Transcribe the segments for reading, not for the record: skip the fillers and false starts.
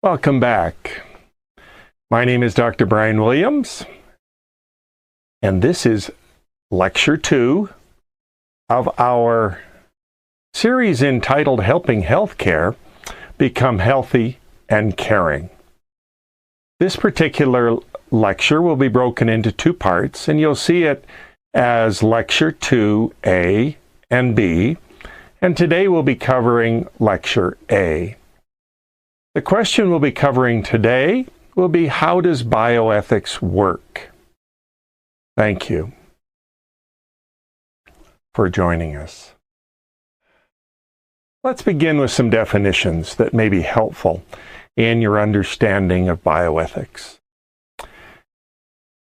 Welcome back. My name is Dr. Bryan Williams, and this is Lecture 2 of our series entitled Helping Healthcare Become Healthy and Caring. This particular lecture will be broken into two parts, and you'll see it as Lecture 2A and B, and today we'll be covering Lecture A. The question we'll be covering today will be, how does bioethics work? Thank you for joining us. Let's begin with some definitions that may be helpful in your understanding of bioethics.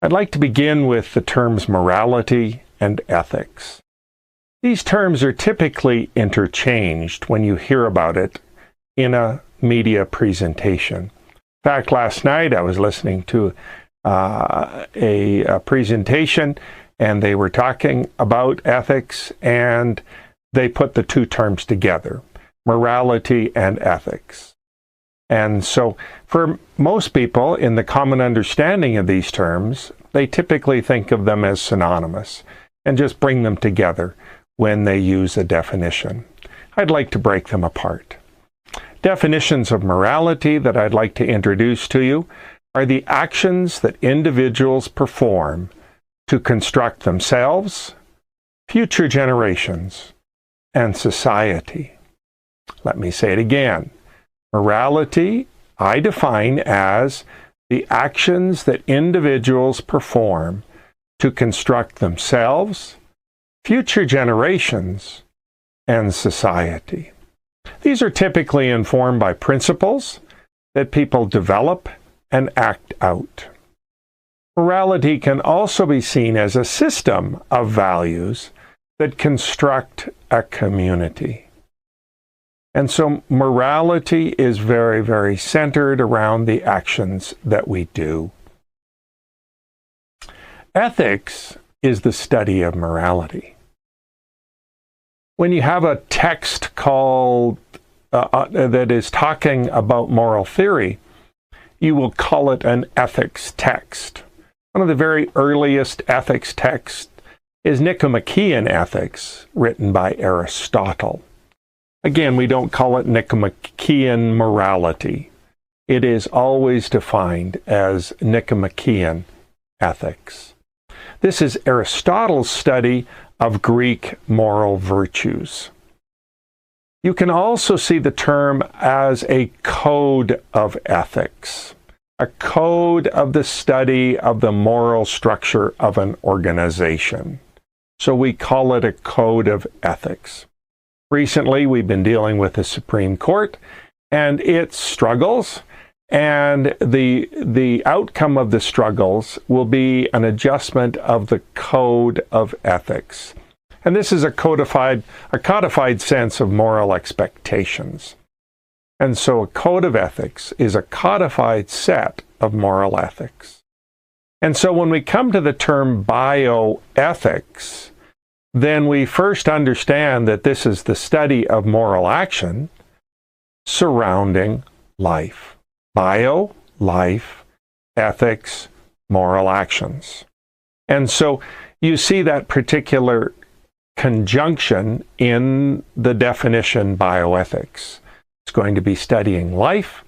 I'd like to begin with the terms morality and ethics. These terms are typically interchanged when you hear about it in a media presentation. In fact, last night I was listening to a presentation, and they were talking about ethics, and they put the two terms together, morality and ethics. And so for most people, in the common understanding of these terms, they typically think of them as synonymous and just bring them together when they use a definition. I'd like to break them apart. Definitions of morality that I'd like to introduce to you are the actions that individuals perform to construct themselves, future generations, and society. Let me say it again. Morality, I define as the actions that individuals perform to construct themselves, future generations, and society. These are typically informed by principles that people develop and act out. Morality can also be seen as a system of values that construct a community. And so morality is very, very centered around the actions that we do. Ethics is the study of morality. When you have a text called that is talking about moral theory, you will call it an ethics text. One of the very earliest ethics texts is Nicomachean Ethics, written by Aristotle. Again, we don't call it Nicomachean morality. It is always defined as Nicomachean ethics. This is Aristotle's study of Greek moral virtues. You can also see the term as a code of ethics, a code of the study of the moral structure of an organization. So we call it a code of ethics. Recently, we've been dealing with the Supreme Court and its struggles, and the outcome of the struggles will be an adjustment of the code of ethics. And this is a codified sense of moral expectations. And so a code of ethics is a codified set of moral ethics. And so when we come to the term bioethics, then we first understand that this is the study of moral action surrounding life. Bio, life, ethics, moral actions. And so you see that particular conjunction in the definition bioethics. It's going to be studying life,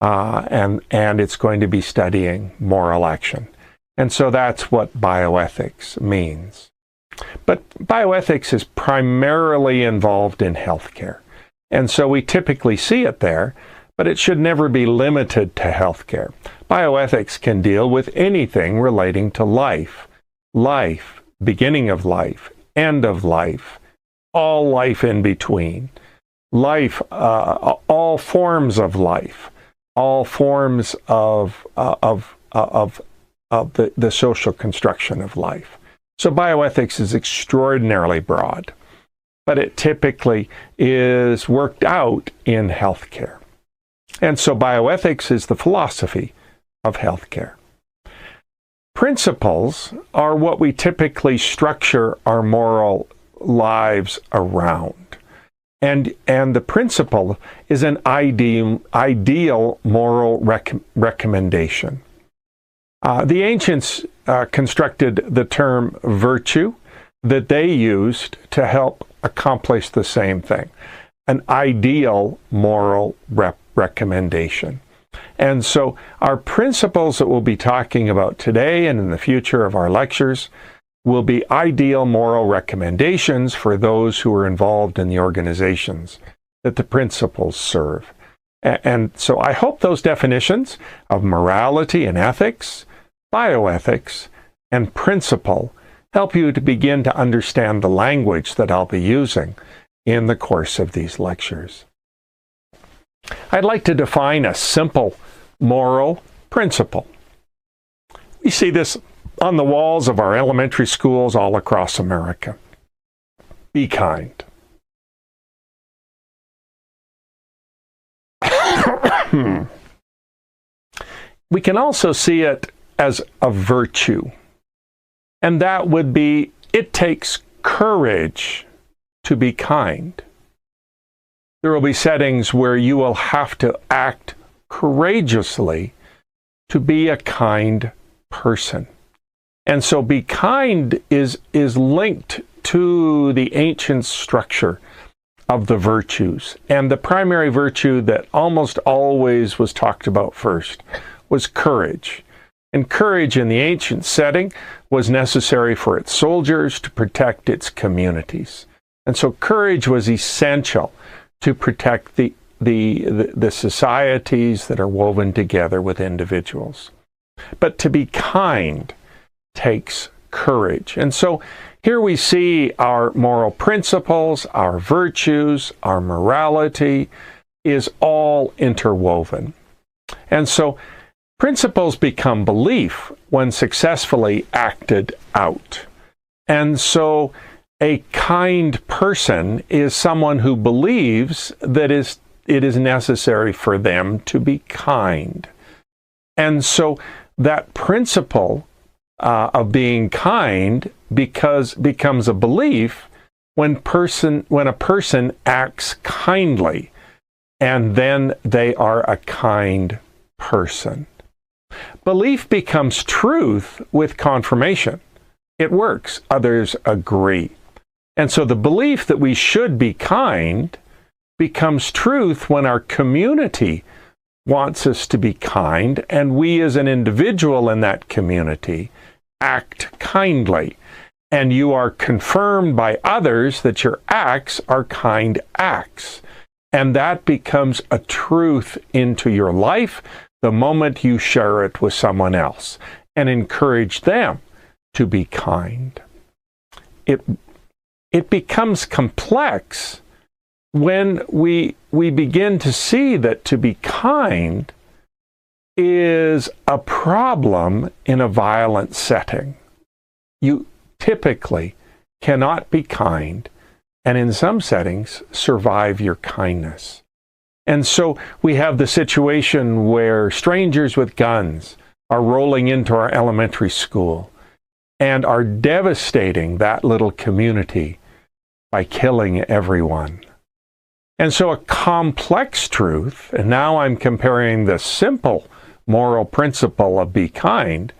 and it's going to be studying moral action. And so that's what bioethics means. But bioethics is primarily involved in healthcare. And so we typically see it there, but it should never be limited to healthcare. Bioethics can deal with anything relating to life, beginning of life, end of life, all life in between, life, all forms of life, all forms of the social construction of life. So bioethics is extraordinarily broad, but it typically is worked out in healthcare. And so bioethics is the philosophy of healthcare. Principles are what we typically structure our moral lives around. And the principle is an ideal moral recommendation. The ancients constructed the term virtue that they used to help accomplish the same thing, an ideal moral recommendation. And so our principles that we'll be talking about today and in the future of our lectures will be ideal moral recommendations for those who are involved in the organizations that the principles serve. And so I hope those definitions of morality and ethics, bioethics, and principle help you to begin to understand the language that I'll be using in the course of these lectures. I'd like to define a simple moral principle. We see this on the walls of our elementary schools all across America. Be kind. We can also see it as a virtue. And that would be, it takes courage to be kind. There will be settings where you will have to act courageously to be a kind person. And so be kind is linked to the ancient structure of the virtues. And the primary virtue that almost always was talked about first was courage. And courage in the ancient setting was necessary for its soldiers to protect its communities. And so courage was essential to protect the societies that are woven together with individuals. But to be kind takes courage. And so here we see our moral principles, our virtues, our morality is all interwoven. And so principles become belief when successfully acted out. And so a kind person is someone who believes that it is necessary for them to be kind. And so that principle of being kind becomes a belief when a person acts kindly, and then they are a kind person. Belief becomes truth with confirmation. It works. Others agree. And so the belief that we should be kind becomes truth when our community wants us to be kind, and we as an individual in that community act kindly. And you are confirmed by others that your acts are kind acts. And that becomes a truth into your life the moment you share it with someone else and encourage them to be kind. It becomes complex when we begin to see that to be kind is a problem in a violent setting. You typically cannot be kind, and in some settings, survive your kindness. And so we have the situation where strangers with guns are rolling into our elementary school and are devastating that little community by killing everyone. And so a complex truth, and now I'm comparing the simple moral principle of be kind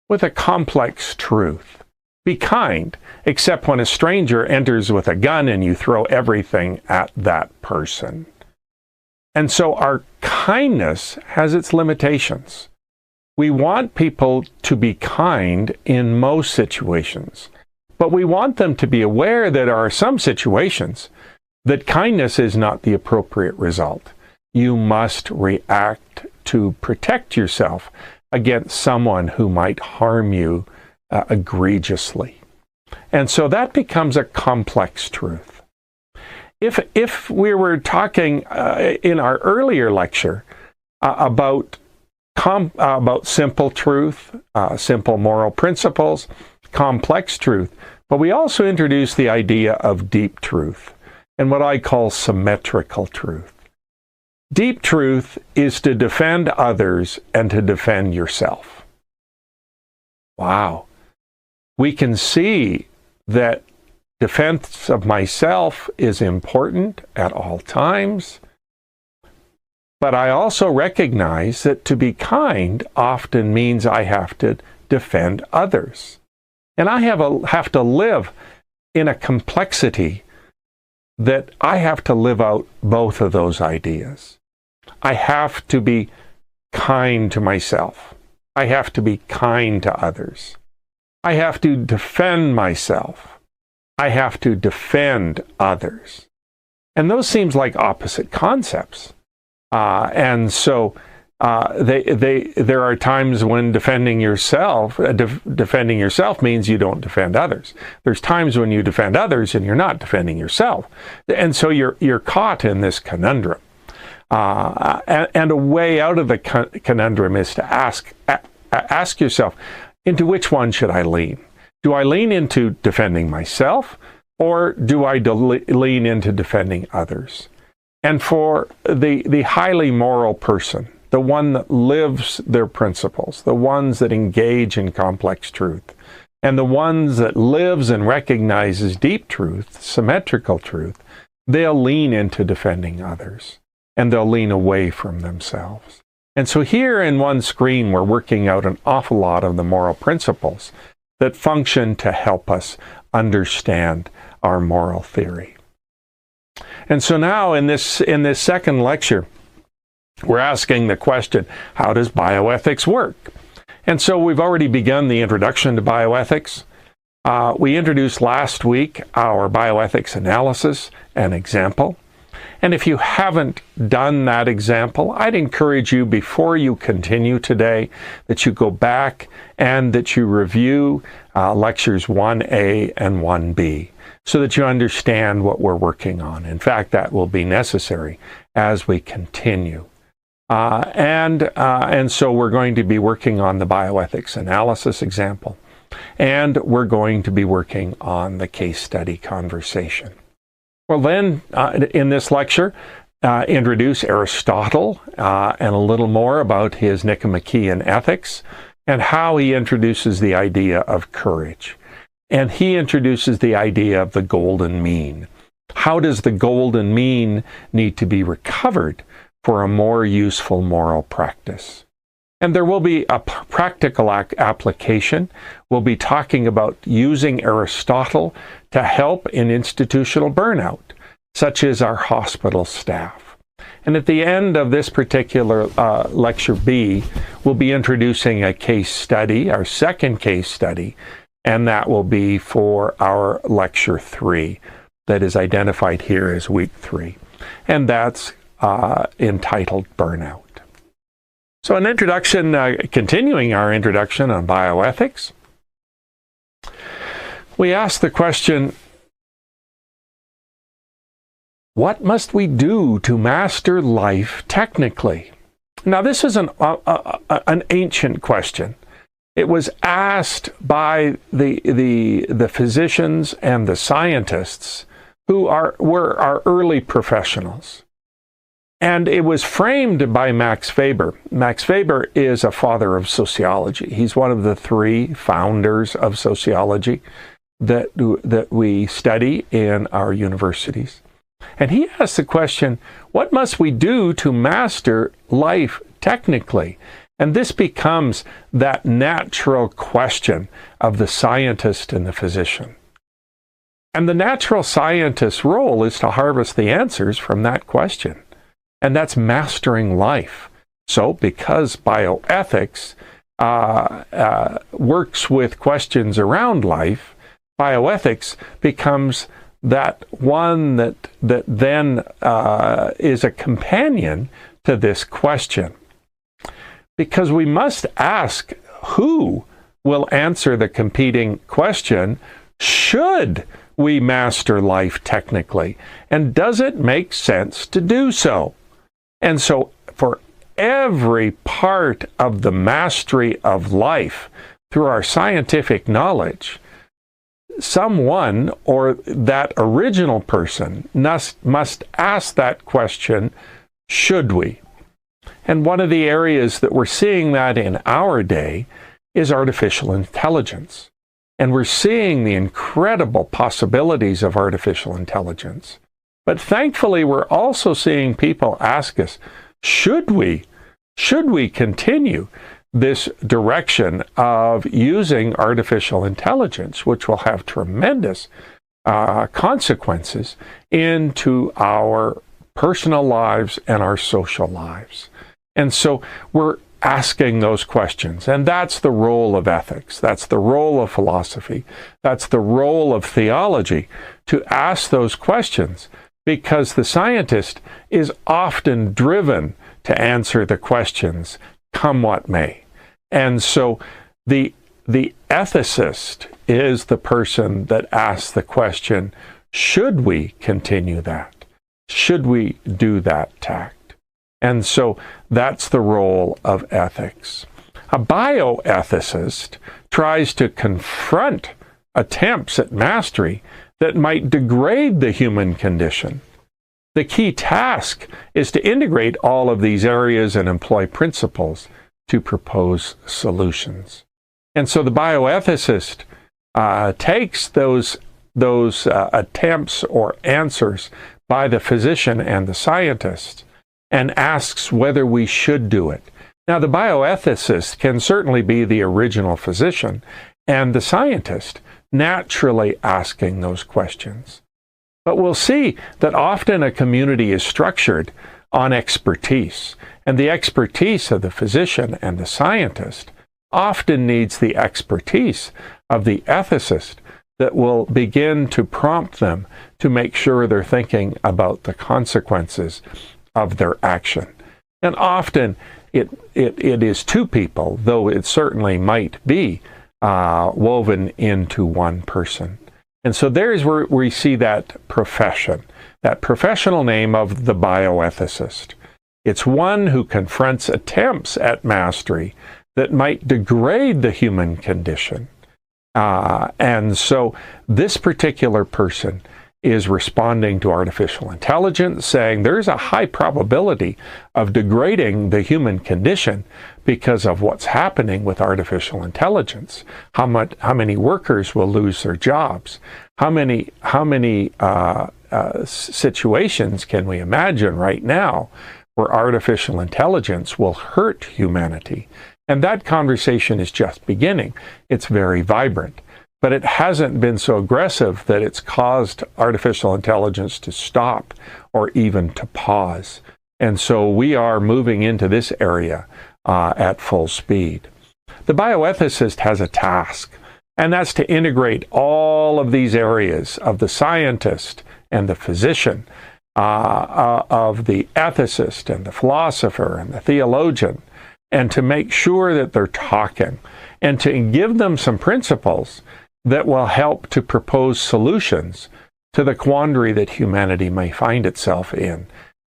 with a complex truth. Be kind, except when a stranger enters with a gun and you throw everything at that person. And so our kindness has its limitations. We want people to be kind in most situations, but we want them to be aware that there are some situations that kindness is not the appropriate result. You must react to protect yourself against someone who might harm you egregiously. And so that becomes a complex truth. If we were talking in our earlier lecture about simple truth, simple moral principles, complex truth, but we also introduced the idea of deep truth and what I call symmetrical truth. Deep truth is to defend others and to defend yourself. Wow. We can see that defense of myself is important at all times. But I also recognize that to be kind often means I have to defend others. And I have to live in a complexity that I have to live out both of those ideas. I have to be kind to myself. I have to be kind to others. I have to defend myself. I have to defend others. And those seem like opposite concepts. And so there are times when defending yourself means you don't defend others. There's times when you defend others and you're not defending yourself. And so you're caught in this conundrum. And a way out of the conundrum is to ask yourself, into which one should I lean? Do I lean into defending myself, or do I lean into defending others? And for the highly moral person, the one that lives their principles, the ones that engage in complex truth, and the ones that lives and recognizes deep truth, symmetrical truth, they'll lean into defending others, and they'll lean away from themselves. And so here in one screen, we're working out an awful lot of the moral principles that function to help us understand our moral theory. And so now in this second lecture, we're asking the question, how does bioethics work? And so we've already begun the introduction to bioethics. We introduced last week our bioethics analysis and example. And if you haven't done that example, I'd encourage you, before you continue today, that you go back and that you review lectures 1A and 1B, so that you understand what we're working on. In fact, that will be necessary as we continue. And so we're going to be working on the bioethics analysis example, and we're going to be working on the case study conversation. We'll then, in this lecture, introduce Aristotle and a little more about his Nicomachean ethics and how he introduces the idea of courage. And he introduces the idea of the golden mean. How does the golden mean need to be recovered for a more useful moral practice? And there will be a practical application. We'll be talking about using Aristotle to help in institutional burnout, such as our hospital staff. And at the end of this particular lecture B, we'll be introducing a case study, our second case study, and that will be for our lecture 3 that is identified here as week 3. And that's entitled Burnout. So an introduction, continuing our introduction on bioethics, we ask the question, what must we do to master life technically? Now, this is an ancient question. It was asked by the physicians and the scientists who were our early professionals. And it was framed by Max Weber. Max Weber is a father of sociology. He's one of the 3 founders of sociology that we study in our universities. And he asked the question, what must we do to master life technically? And this becomes that natural question of the scientist and the physician. And the natural scientist's role is to harvest the answers from that question. And that's mastering life. So because bioethics works with questions around life, bioethics becomes that one that then is a companion to this question. Because we must ask, who will answer the competing question, should we master life technically? And does it make sense to do so? And so for every part of the mastery of life through our scientific knowledge, someone or that original person must ask that question, should we? And one of the areas that we're seeing that in our day is artificial intelligence. And we're seeing the incredible possibilities of artificial intelligence. But thankfully, we're also seeing people ask us, should we continue this direction of using artificial intelligence, which will have tremendous consequences into our personal lives and our social lives? And so we're asking those questions. And that's the role of ethics. That's the role of philosophy. That's the role of theology, to ask those questions, because the scientist is often driven to answer the questions, come what may. And so the ethicist is the person that asks the question, should we continue that? Should we do that tact? And so that's the role of ethics. A bioethicist tries to confront attempts at mastery that might degrade the human condition. The key task is to integrate all of these areas and employ principles to propose solutions. And so the bioethicist takes those attempts or answers by the physician and the scientist and asks whether we should do it. Now, the bioethicist can certainly be the original physician and the scientist naturally asking those questions. But we'll see that often a community is structured on expertise, and the expertise of the physician and the scientist often needs the expertise of the ethicist that will begin to prompt them to make sure they're thinking about the consequences of their action. And often it is two people, though it certainly might be woven into one person. And so there's where we see that profession, that professional name of the bioethicist. It's one who confronts attempts at mastery that might degrade the human condition. And so this particular person is responding to artificial intelligence, saying there's a high probability of degrading the human condition because of what's happening with artificial intelligence. How many workers will lose their jobs? How many situations can we imagine right now where artificial intelligence will hurt humanity? And that conversation is just beginning. It's very vibrant. But it hasn't been so aggressive that it's caused artificial intelligence to stop or even to pause. And so we are moving into this area at full speed. The bioethicist has a task, and that's to integrate all of these areas of the scientist and the physician, of the ethicist and the philosopher and the theologian, and to make sure that they're talking, and to give them some principles that will help to propose solutions to the quandary that humanity may find itself in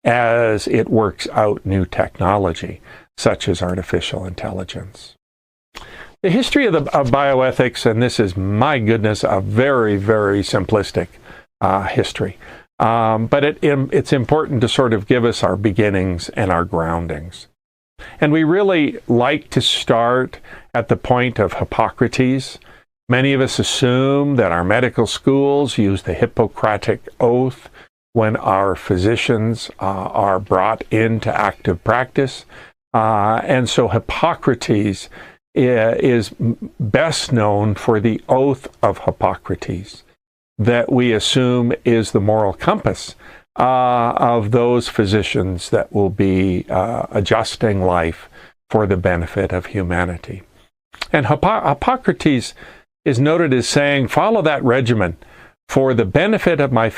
as it works out new technology, such as artificial intelligence. The history of bioethics, and this is, my goodness, a very, very simplistic history, but it's important to sort of give us our beginnings and our groundings. And we really like to start at the point of Hippocrates. Many of us assume that our medical schools use the Hippocratic Oath when our physicians are brought into active practice. And so Hippocrates is best known for the Oath of Hippocrates, that we assume is the moral compass of those physicians that will be adjusting life for the benefit of humanity. And Hippocrates is noted as saying, follow that regimen for the benefit of my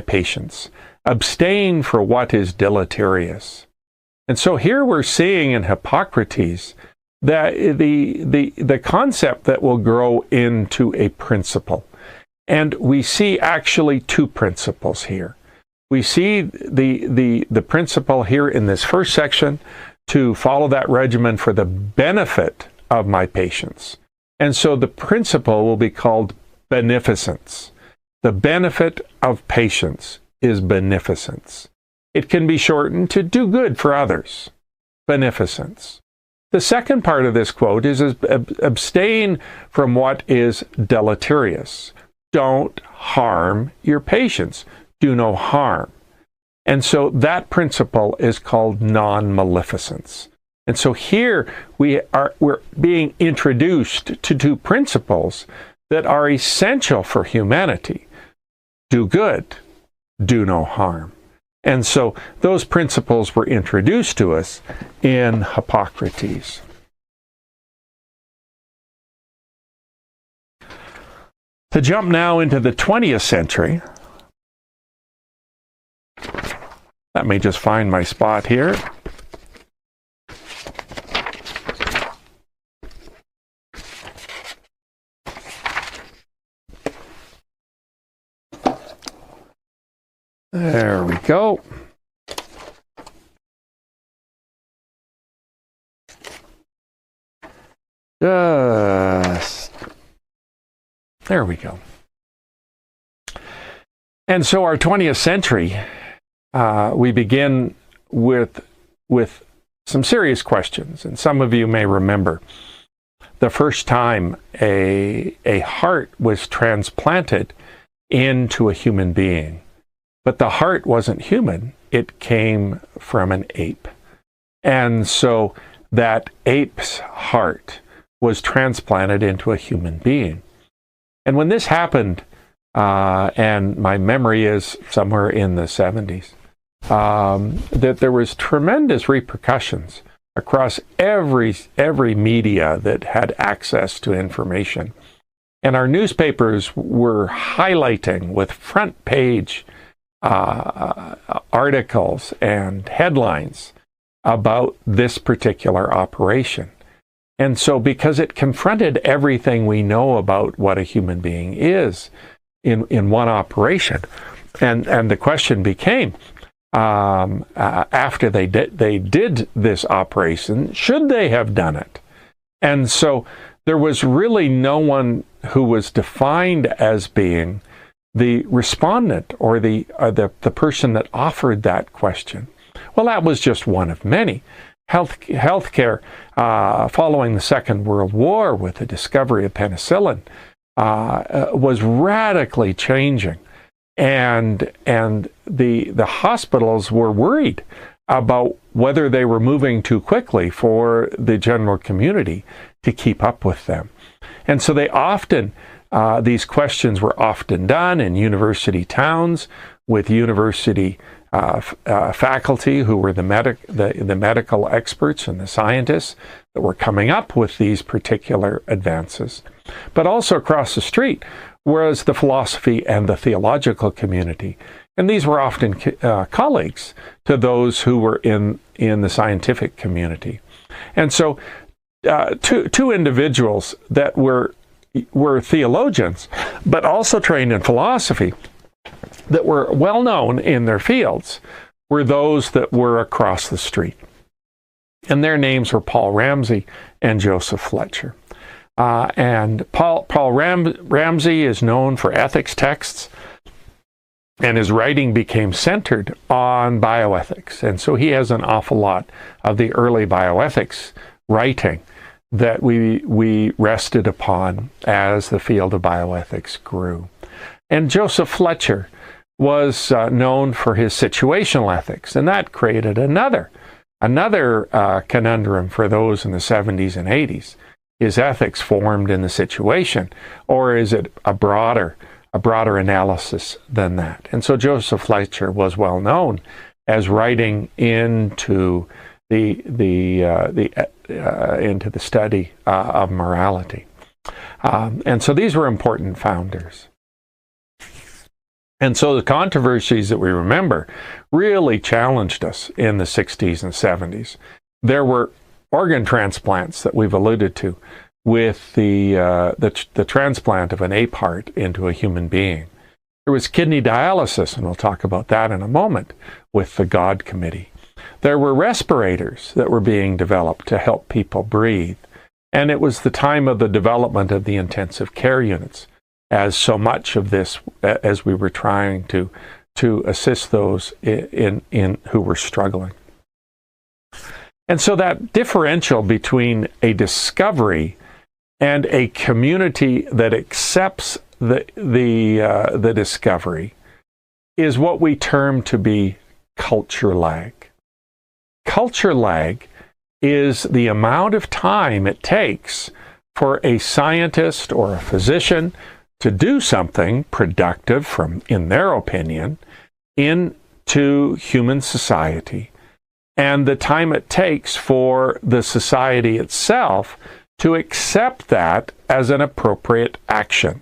patients. Abstain for what is deleterious. And so here we're seeing in Hippocrates that the concept that will grow into a principle. And we see actually two principles here. We see the principle here in this first section to follow that regimen for the benefit of my patients. And so the principle will be called beneficence. The benefit of patients is beneficence. It can be shortened to do good for others, beneficence. The second part of this quote is abstain from what is deleterious. Don't harm your patients. Do no harm. And so that principle is called non-maleficence. And so here we're being introduced to two principles that are essential for humanity. Do good, do no harm. And so those principles were introduced to us in Hippocrates. To jump now into the 20th century, let me just find my spot here. There we go. There we go. And so our 20th century, we begin with some serious questions. And some of you may remember the first time a heart was transplanted into a human being. But the heart wasn't human. It came from an ape. And so that ape's heart was transplanted into a human being. And when this happened, and my memory is somewhere in the 70s, that there was tremendous repercussions across every media that had access to information. And our newspapers were highlighting with front page articles and headlines about this particular operation. And so because it confronted everything we know about what a human being is in one operation, and the question became, after they did this operation, should they have done it? And so there was really no one who was defined as being the respondent or the person that offered that question. Well, that was just one of many. Healthcare, following the Second World War with the discovery of penicillin, was radically changing, and the hospitals were worried about whether they were moving too quickly for the general community to keep up with them. And so they often, these questions were often done in university towns with university faculty who were the medical experts and the scientists that were coming up with these particular advances. But also across the street was the philosophy and the theological community. And these were often colleagues to those who were in the scientific community. And so two individuals that were theologians, but also trained in philosophy, that were well known in their fields, were those that were across the street. And their names were Paul Ramsay and Joseph Fletcher. And Paul Ramsay is known for ethics texts, and his writing became centered on bioethics. And so he has an awful lot of the early bioethics writing that we rested upon as the field of bioethics grew. And Joseph Fletcher was known for his situational ethics, and that created another conundrum for those in the 70s and 80s. Is ethics formed in the situation, or is it a broader analysis than that? And so Joseph Fletcher was well known as writing into into the study of morality, and so these were important founders. And so the controversies that we remember really challenged us in the 60s and 70s. There were organ transplants that we've alluded to, with the transplant of an ape heart into a human being. There was kidney dialysis, and we'll talk about that in a moment, with the God Committee. There were respirators that were being developed to help people breathe. And it was the time of the development of the intensive care units, as so much of this, as we were trying to assist those in who were struggling. And so that differential between a discovery and a community that accepts the discovery is what we term to be culture lag. Culture lag is the amount of time it takes for a scientist or a physician to do something productive in their opinion, into human society, and the time it takes for the society itself to accept that as an appropriate action.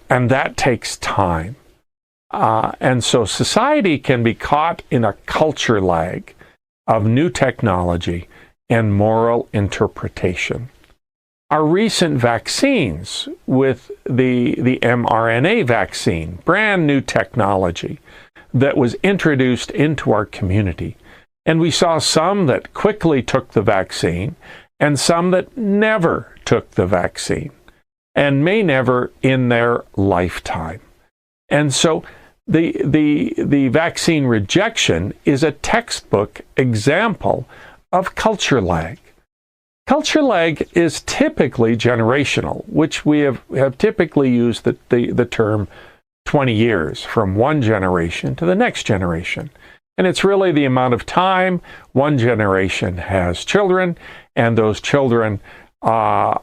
And that takes time. And so society can be caught in a culture lag of new technology and moral interpretation. Our recent vaccines with the mRNA vaccine, brand new technology that was introduced into our community. And we saw some that quickly took the vaccine and some that never took the vaccine and may never in their lifetime. And so the vaccine rejection is a textbook example of culture lag. Culture lag is typically generational, which we have typically used the term 20 years from one generation to the next generation. And it's really the amount of time one generation has children, and those children are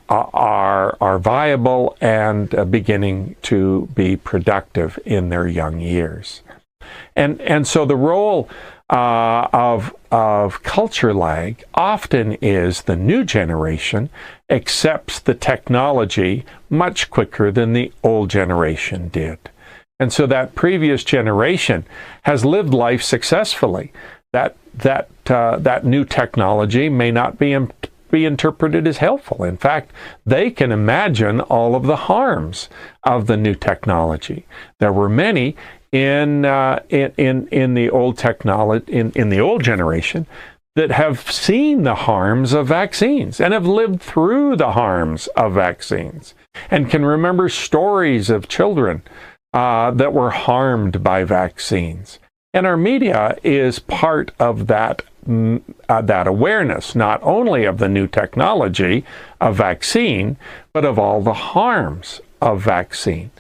viable and beginning to be productive in their young years. And so the role of culture lag often is the new generation accepts the technology much quicker than the old generation did. And so that previous generation has lived life successfully. That new technology may not be interpreted as helpful. In fact, they can imagine all of the harms of the new technology. There were many in the old technology in the old generation that have seen the harms of vaccines and have lived through the harms of vaccines and can remember stories of children that were harmed by vaccines. And our media is part of that awareness, not only of the new technology of vaccine, but of all the harms of vaccine.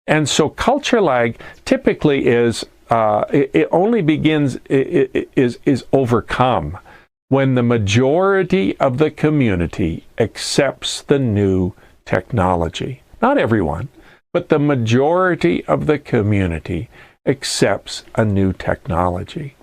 And so culture lag typically is overcome when the majority of the community accepts the new technology. Not everyone, but the majority of the community accepts a new technology.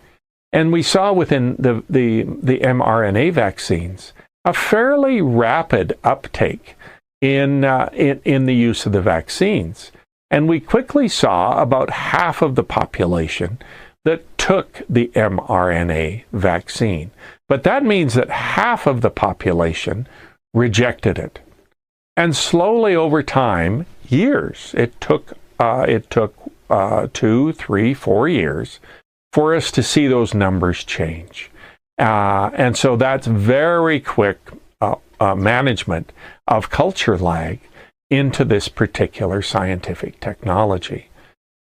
And we saw within the mRNA vaccines a fairly rapid uptake in the use of the vaccines. And we quickly saw about half of the population that took the mRNA vaccine. But that means that half of the population rejected it. And slowly over time, years, it took 2, 3, 4 years for us to see those numbers change. And so that's very quick management of culture lag into this particular scientific technology.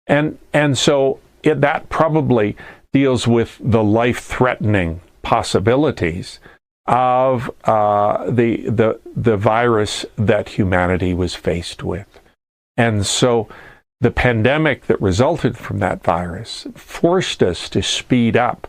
And so that probably deals with the life-threatening possibilities of the virus that humanity was faced with. And so the pandemic that resulted from that virus forced us to speed up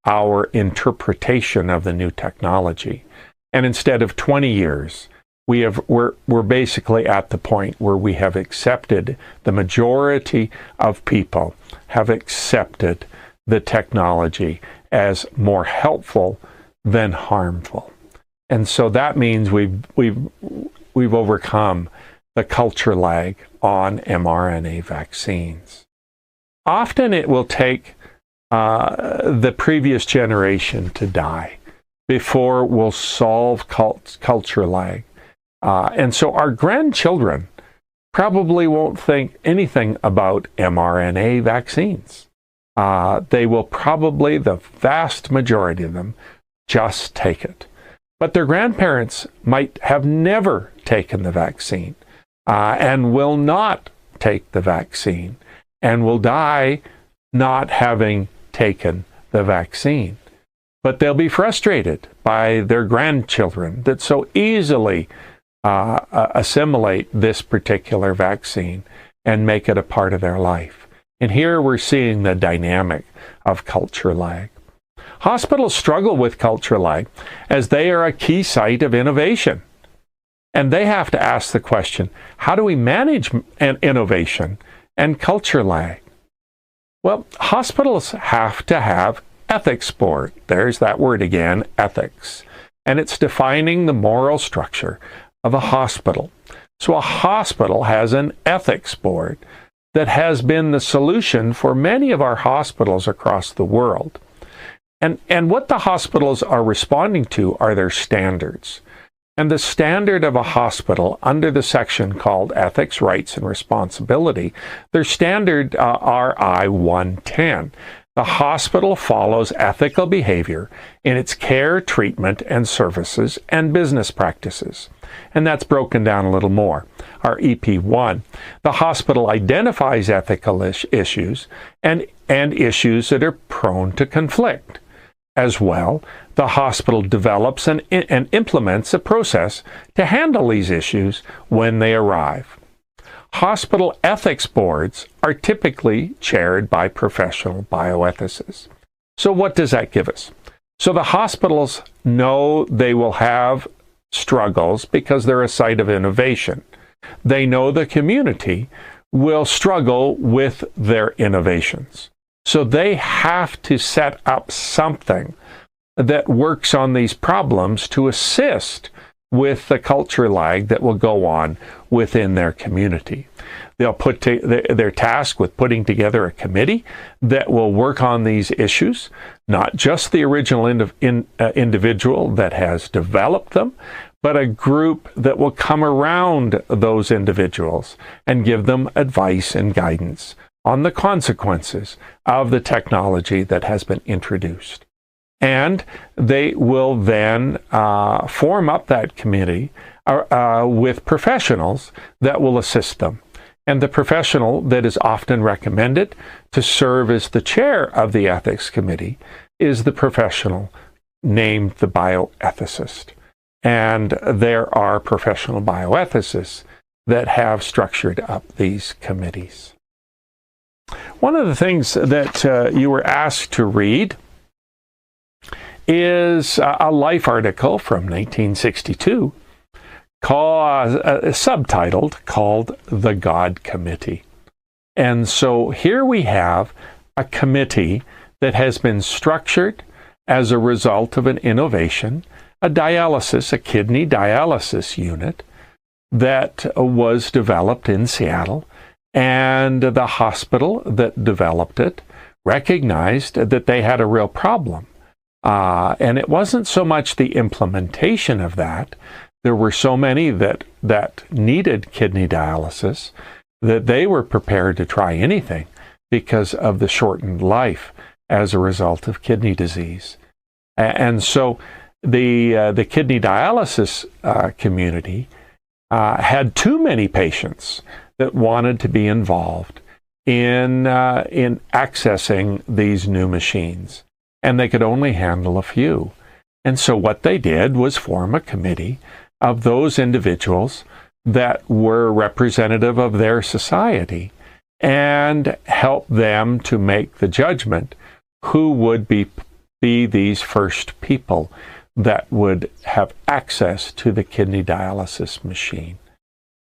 our interpretation of the new technology. And instead of 20 years, we're basically at the point where we have accepted, the majority of people have accepted the technology as more helpful than harmful. And so that means we've overcome the culture lag on mRNA vaccines. Often it will take the previous generation to die before we'll solve culture lag. And so our grandchildren probably won't think anything about mRNA vaccines. They will probably, the vast majority of them, just take it. But their grandparents might have never taken the vaccine and will not take the vaccine and will die not having taken the vaccine. but they'll be frustrated by their grandchildren that so easily assimilate this particular vaccine and make it a part of their life. And here we're seeing the dynamic of culture lag. Hospitals struggle with culture lag as they are a key site of innovation. And they have to ask the question, how do we manage an innovation and culture lag? Well, hospitals have to have ethics board. There's that word again, ethics. And it's defining the moral structure of a hospital. So a hospital has an ethics board that has been the solution for many of our hospitals across the world. And what the hospitals are responding to are their standards. And the standard of a hospital under the section called Ethics, Rights, and Responsibility, their standard RI 110. The hospital follows ethical behavior in its care, treatment, and services and business practices. And that's broken down a little more. Our EP1. The hospital identifies ethical issues and issues that are prone to conflict. As well, the hospital develops and implements a process to handle these issues when they arrive. Hospital ethics boards are typically chaired by professional bioethicists. So what does that give us? So the hospitals know they will have struggles because they're a site of innovation. They know the community will struggle with their innovations. So they have to set up something that works on these problems to assist with the culture lag that will go on within their community. They'll put their task with putting together a committee that will work on these issues, not just the original individual that has developed them, but a group that will come around those individuals and give them advice and guidance on the consequences of the technology that has been introduced. And they will then form up that committee with professionals that will assist them. And the professional that is often recommended to serve as the chair of the ethics committee is the professional named the bioethicist. And there are professional bioethicists that have structured up these committees. One of the things that you were asked to read is a Life article from 1962 subtitled called The God Committee. And so here we have a committee that has been structured as a result of an innovation, a kidney dialysis unit that was developed in Seattle, and the hospital that developed it recognized that they had a real problem. And it wasn't so much the implementation of that. There were so many that needed kidney dialysis that they were prepared to try anything because of the shortened life as a result of kidney disease. And so the kidney dialysis community had too many patients that wanted to be involved in accessing these new machines, and they could only handle a few. And so what they did was form a committee of those individuals that were representative of their society and help them to make the judgment who would be these first people that would have access to the kidney dialysis machine.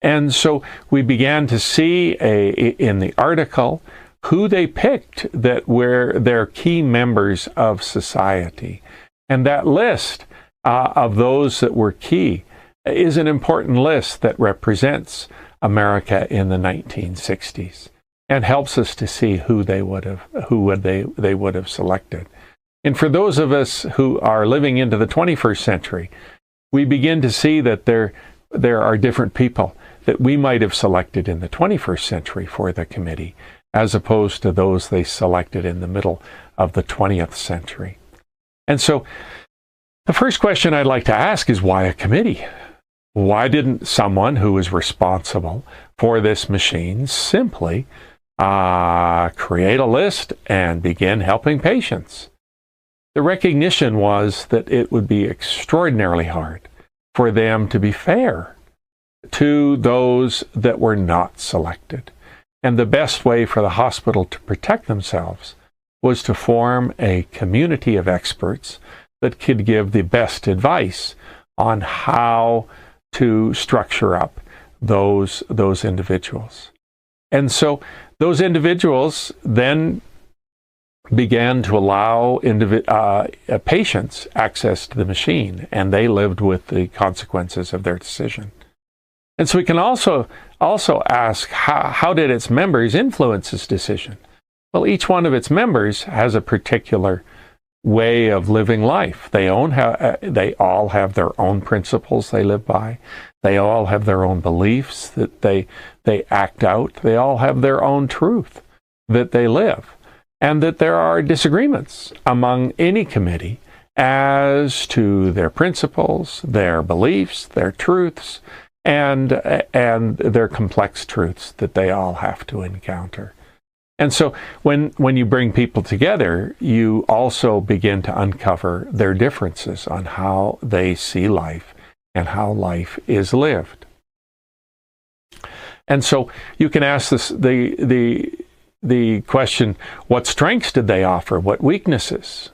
And so we began to see in the article who they picked that were their key members of society. And that list of those that were key is an important list that represents America in the 1960s and helps us to see who they would have selected. And for those of us who are living into the 21st century, we begin to see that there are different people that we might have selected in the 21st century for the committee, as opposed to those they selected in the middle of the 20th century. And so the first question I'd like to ask is, why a committee? Why didn't someone who was responsible for this machine simply create a list and begin helping patients? The recognition was that it would be extraordinarily hard for them to be fair to those that were not selected. And the best way for the hospital to protect themselves was to form a community of experts that could give the best advice on how to structure up those individuals. And so those individuals then began to allow patients access to the machine, and they lived with the consequences of their decision. And so we can also ask, how did its members influence its decision? Well, each one of its members has a particular way of living life. They all have their own principles they live by. They all have their own beliefs that they act out. They all have their own truth that they live. And that there are disagreements among any committee as to their principles, their beliefs, their truths, and their complex truths that they all have to encounter. And so when you bring people together, you also begin to uncover their differences on how they see life and how life is lived. And so you can ask the question, what strengths did they offer? What weaknesses?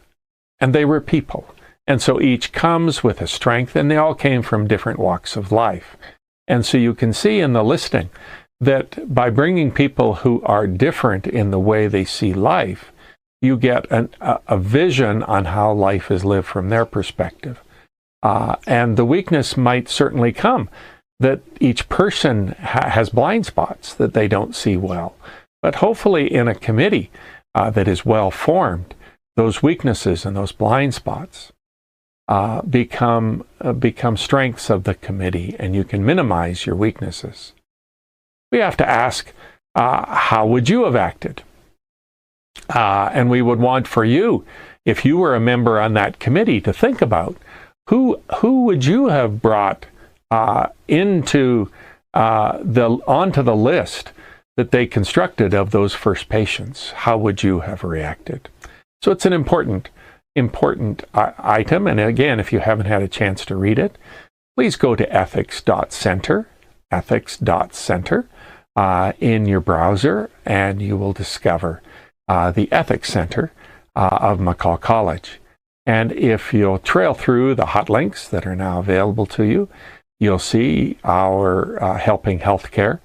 And they were people. And so each comes with a strength, and they all came from different walks of life. And so you can see in the listing that by bringing people who are different in the way they see life, you get a vision on how life is lived from their perspective. And the weakness might certainly come that each person has blind spots that they don't see well. But hopefully in a committee that is well formed, those weaknesses and those blind spots become strengths of the committee, and you can minimize your weaknesses. We have to ask, how would you have acted? And we would want for you, if you were a member on that committee, to think about who would you have brought onto the list that they constructed of those first patients. How would you have reacted? So it's an important item. And again, if you haven't had a chance to read it, please go to ethics.center in your browser, and you will discover the Ethics Center of McCall College. And if you'll trail through the hot links that are now available to you, you'll see our Helping Healthcare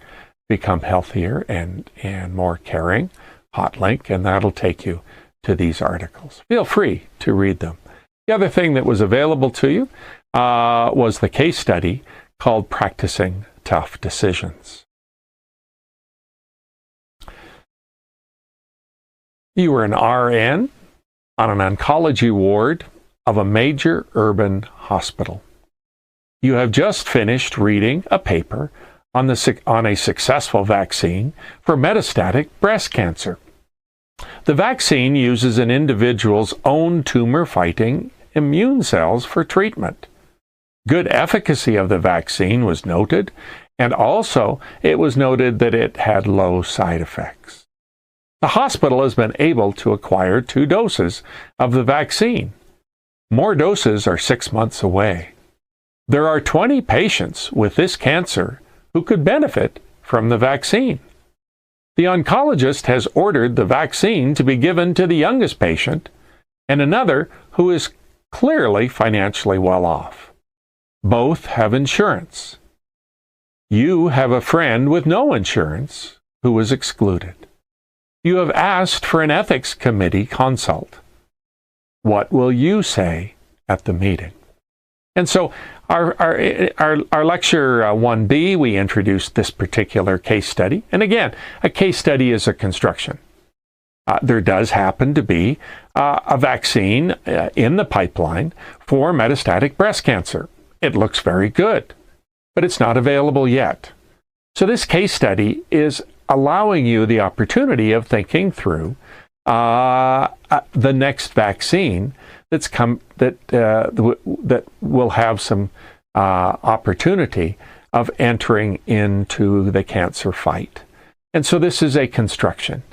Become Healthier and More Caring hot link, and that'll take you to these articles. Feel free to read them. The other thing that was available to you was the case study called Practicing Tough Decisions. You were an RN on an oncology ward of a major urban hospital. You have just finished reading a paper on a successful vaccine for metastatic breast cancer. The vaccine uses an individual's own tumor-fighting immune cells for treatment. Good efficacy of the vaccine was noted, and also it was noted that it had low side effects. The hospital has been able to acquire 2 doses of the vaccine. More doses are 6 months away. There are 20 patients with this cancer who could benefit from the vaccine. The oncologist has ordered the vaccine to be given to the youngest patient and another who is clearly financially well off. Both have insurance. You have a friend with no insurance who was excluded. You have asked for an ethics committee consult. What will you say at the meeting? And so our lecture 1B, we introduced this particular case study. And again, a case study is a construction. There does happen to be a vaccine in the pipeline for metastatic breast cancer. It looks very good, but it's not available yet. So this case study is allowing you the opportunity of thinking through the next vaccine that will have some opportunity of entering into the cancer fight. And so this is a construction.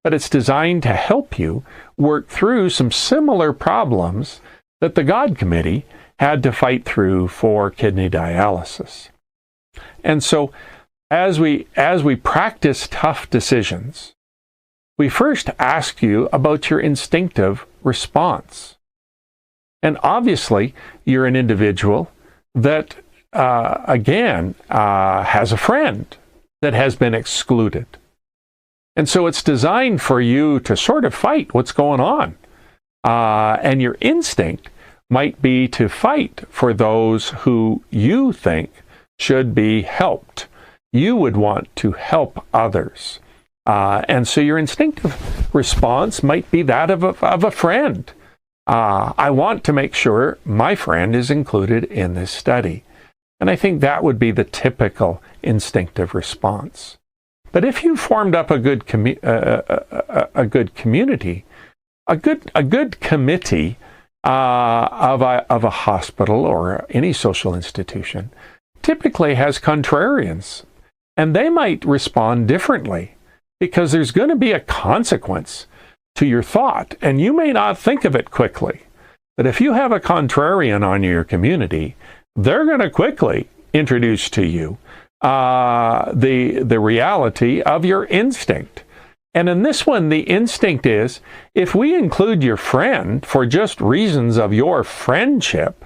but it's designed to help you work through some similar problems that the God Committee had to fight through for kidney dialysis. And so as we practice tough decisions, we first ask you about your instinctive response. And obviously, you're an individual that, has a friend that has been excluded. And so it's designed for you to sort of fight what's going on. And your instinct might be to fight for those who you think should be helped. You would want to help others. And so your instinctive response might be that of a friend. I want to make sure my friend is included in this study. And I think that would be the typical instinctive response. But if you formed up a good community, a good committee of a hospital or any social institution, typically has contrarians, and they might respond differently because there's going to be a consequence to your thought, and you may not think of it quickly. But if you have a contrarian on your community, they're going to quickly introduce to you the reality of your instinct. And in this one, the instinct is, if we include your friend for just reasons of your friendship,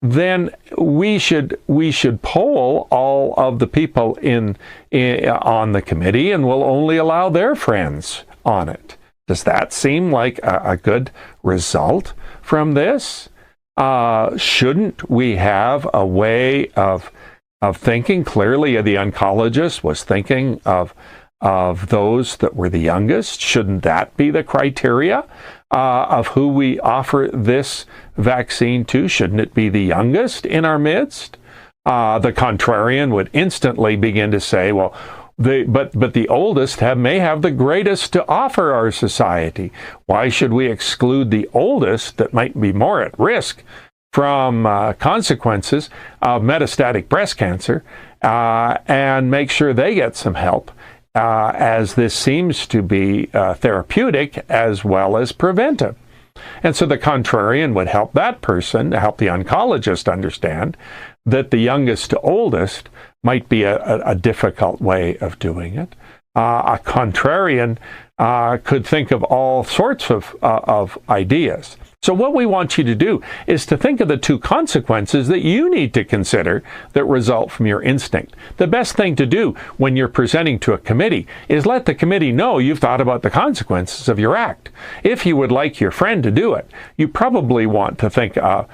then we should poll all of the people on the committee, and we'll only allow their friends on it. Does that seem like a good result from this? Shouldn't we have a way of thinking? Clearly, the oncologist was thinking of those that were the youngest. Shouldn't that be the criteria of who we offer this vaccine to? Shouldn't it be the youngest in our midst? The contrarian would instantly begin to say, well, but the oldest may have the greatest to offer our society. Why should we exclude the oldest that might be more at risk from consequences of metastatic breast cancer and make sure they get some help, as this seems to be therapeutic as well as preventive? And so the contrarian would help that person, help the oncologist understand that the youngest to oldest might be a difficult way of doing it. A contrarian could think of all sorts of ideas. So what we want you to do is to think of the two consequences that you need to consider that result from your instinct. The best thing to do when you're presenting to a committee is let the committee know you've thought about the consequences of your act. If you would like your friend to do it, you probably want to think of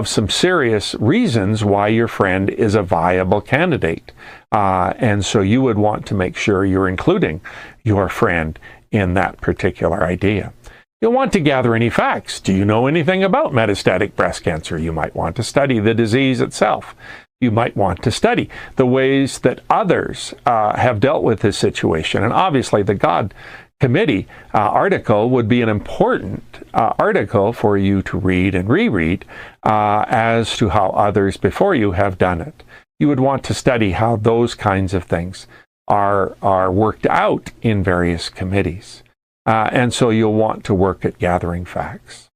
some serious reasons why your friend is a viable candidate. And so you would want to make sure you're including your friend in that particular idea. You'll want to gather any facts. Do you know anything about metastatic breast cancer? You might want to study the disease itself. You might want to study the ways that others have dealt with this situation. And obviously, the God Committee article would be an important article for you to read and reread as to how others before you have done it. You would want to study how those kinds of things are worked out in various committees. And so you'll want to work at gathering facts.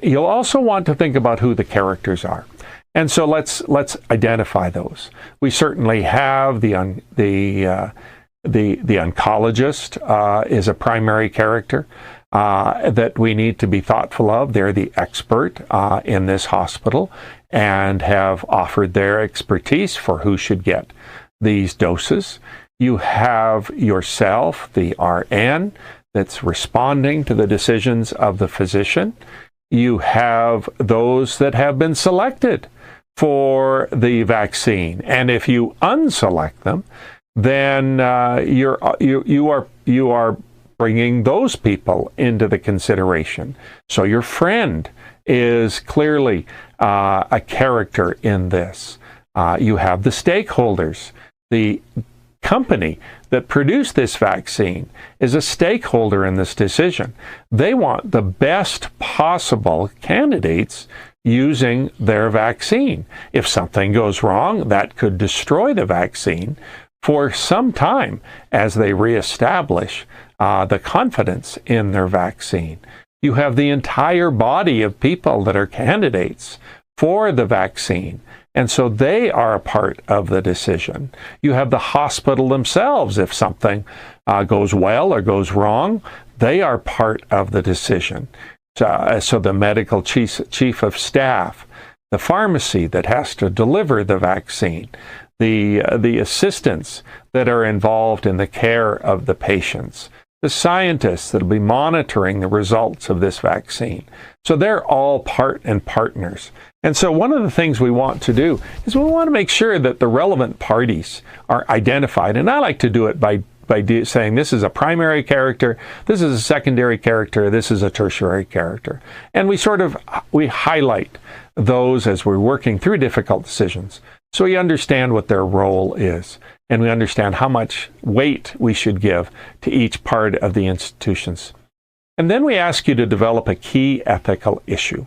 You'll also want to think about who the characters are. And so let's identify those. We certainly have the oncologist is a primary character that we need to be thoughtful of. They're the expert in this hospital and have offered their expertise for who should get these doses. You have yourself, the RN, that's responding to the decisions of the physician. You have those that have been selected for the vaccine, and if you unselect them, then you are bringing those people into the consideration. So your friend is clearly a character in this. You have the stakeholders. The company that produced this vaccine is a stakeholder in this decision. They want the best possible candidates using their vaccine. If something goes wrong, that could destroy the vaccine for some time as they reestablish the confidence in their vaccine. You have the entire body of people that are candidates for the vaccine, and so they are a part of the decision. You have the hospital themselves. If something goes well or goes wrong, they are part of the decision. So the medical chief of staff, the pharmacy that has to deliver the vaccine, the assistants that are involved in the care of the patients, the scientists that will be monitoring the results of this vaccine. So they're all part and partners. And so one of the things we want to do is we want to make sure that the relevant parties are identified. And I like to do it by saying this is a primary character, this is a secondary character, this is a tertiary character. And we highlight those as we're working through difficult decisions, so we understand what their role is, and we understand how much weight we should give to each part of the institutions. And then we ask you to develop a key ethical issue.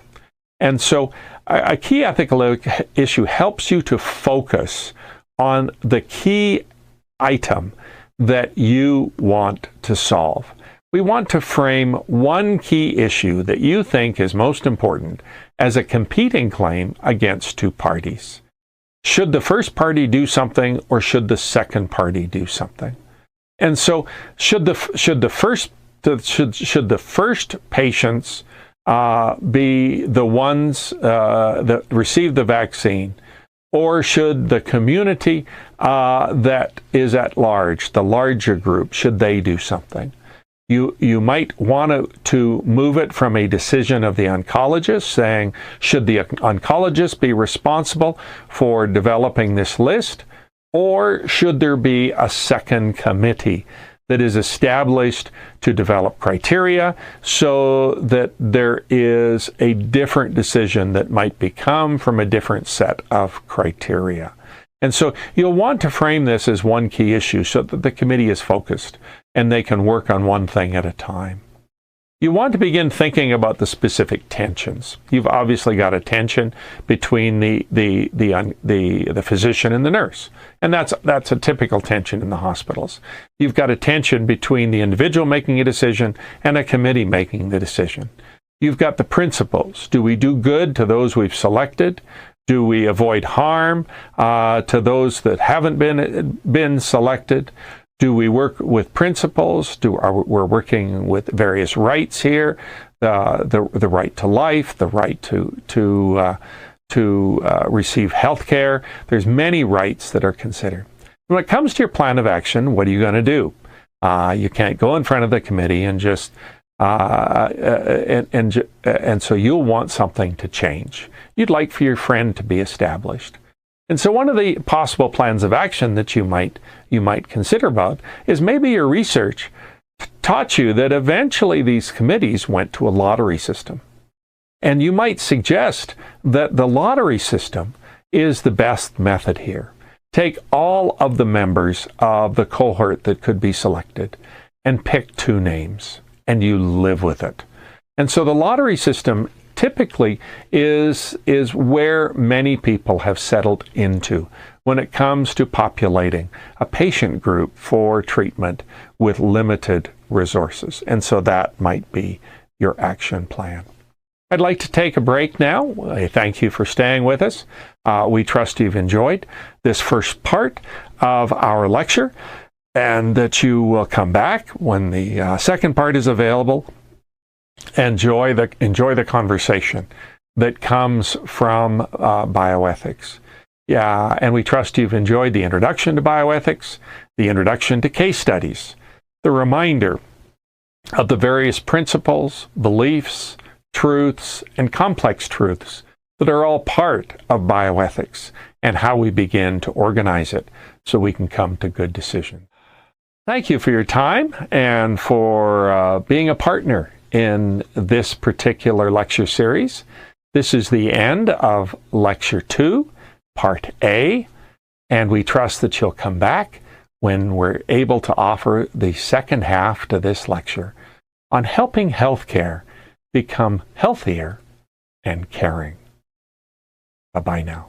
And so a key ethical issue helps you to focus on the key item that you want to solve. We want to frame one key issue that you think is most important as a competing claim against two parties. Should the first party do something, or should the second party do something? And so should the first patients be the ones that receive the vaccine, or should the community that is at large, the larger group, should they do something? You might want to move it from a decision of the oncologist, saying, should the oncologist be responsible for developing this list, or should there be a second committee that is established to develop criteria so that there is a different decision that might become from a different set of criteria? And so you'll want to frame this as one key issue so that the committee is focused and they can work on one thing at a time. You want to begin thinking about the specific tensions. You've obviously got a tension between the physician and the nurse, and that's a typical tension in the hospitals. You've got a tension between the individual making a decision and a committee making the decision. You've got the principles. Do we do good to those we've selected? Do we avoid harm to those that haven't been selected? Do we work with principles? We're working with various rights here, the right to life, the right to receive health care. There's many rights that are considered. When it comes to your plan of action, what are you going to do? You can't go in front of the committee and just and so you'll want something to change. You'd like for your friend to be established. And so one of the possible plans of action that you might consider about is maybe your research taught you that eventually these committees went to a lottery system. And you might suggest that the lottery system is the best method here. Take all of the members of the cohort that could be selected and pick two names, and you live with it. And so the lottery system typically is where many people have settled into when it comes to populating a patient group for treatment with limited resources. And so that might be your action plan. I'd like to take a break now. I thank you for staying with us. We trust you've enjoyed this first part of our lecture, and that you will come back when the second part is available. Enjoy the conversation that comes from bioethics. Yeah, and we trust you've enjoyed the introduction to bioethics, the introduction to case studies, the reminder of the various principles, beliefs, truths, and complex truths that are all part of bioethics, and how we begin to organize it so we can come to good decisions. Thank you for your time and for being a partner in this particular lecture series. This is the end of Lecture 2, Part A, and we trust that you'll come back when we're able to offer the second half to this lecture on helping healthcare become healthier and caring. Bye-bye now.